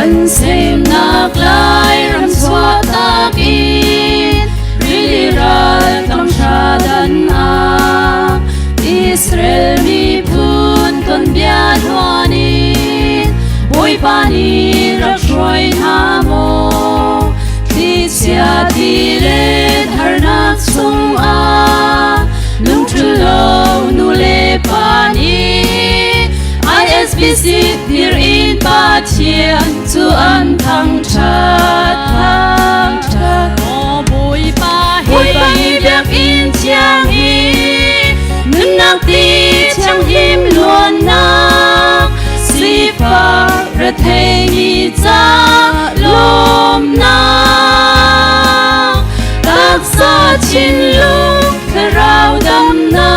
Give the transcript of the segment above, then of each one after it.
kan sem nak lai ram swat tak in riliral tam shadan a Israel mi pun ton bian hoanin boy pani rak shoi hamo ti sia ti le har nak sung a lung chulo nu le pani ISBC dir in ba chian chu an thang chat o boy pa hi dak in chiang hi nun nak ti chang him luan nak si pa ra thei ni cha lom na tak sa chin lu kharau dam na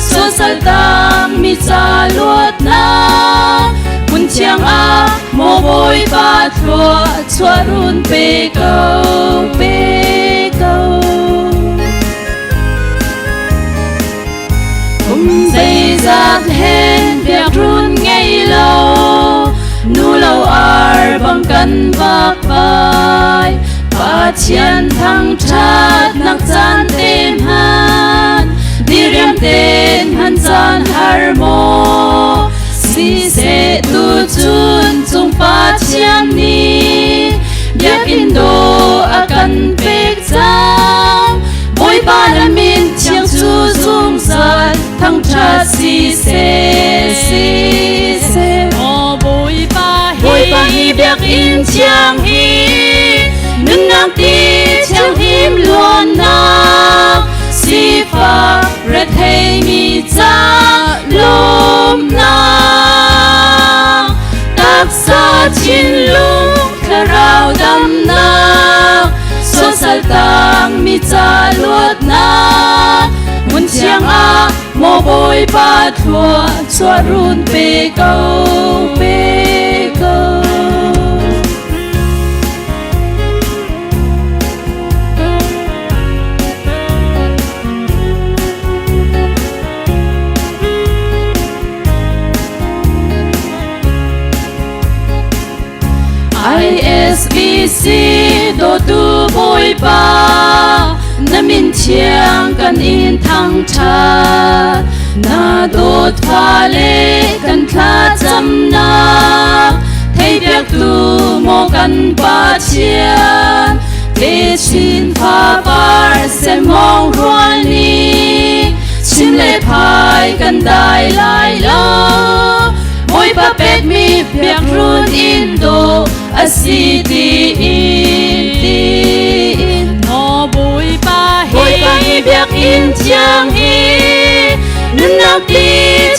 so sal tam mi cha luat na mun chiang a mo boy pa chua run pe câu dây giặc hen việc run ngay lâu nu lâu ar bằng căn vác vai và chiên thăng chát nặc gian tên han đi riêng tên han gian har mo si se tu chun chung pa chiang ni yak indo akan pek chang boy pa na min chiang chu zum san thăng cha si se o boy pa hi biak in chiang hi nun nak ti chiang him luan na si fa ra thei mi cha lom na tak sa chin lung kharau dam na so sal tang mi cha luat na mun chiang a mo boy pa chua run pe câu ISBC do tu boy pa na min chiang kan in thang tha na dot pha le kan thla cham na thei biak tu mo kan pa chian te chin pha par se mong ruan ni chim le phai kan dai lai lo boy pa pet mi biak run in do a city in no boy pa hi biak in chiang hi nun nak ti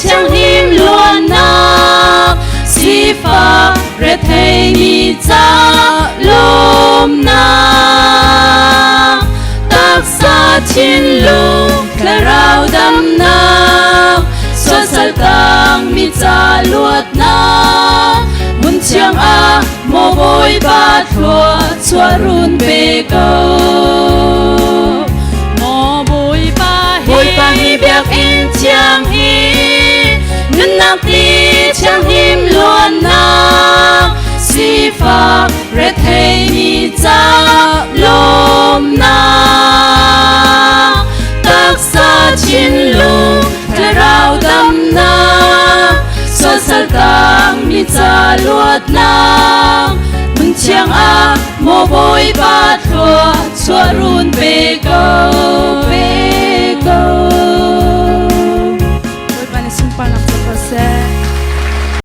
chiang him luan nak si fa re thei ni cha lom na tak sa chin lu kharau dam na so sal tang mi cha luat na mun chiang a mo boy pa chua run pe câu mo boy pa hi biak in chiang hi nun nak ti chiang him luan na si fa re thei ni cha lom na tak sa chin lu kharau dam na so sal tang mi cha luat na mun chiang a mo boy pa chua run pe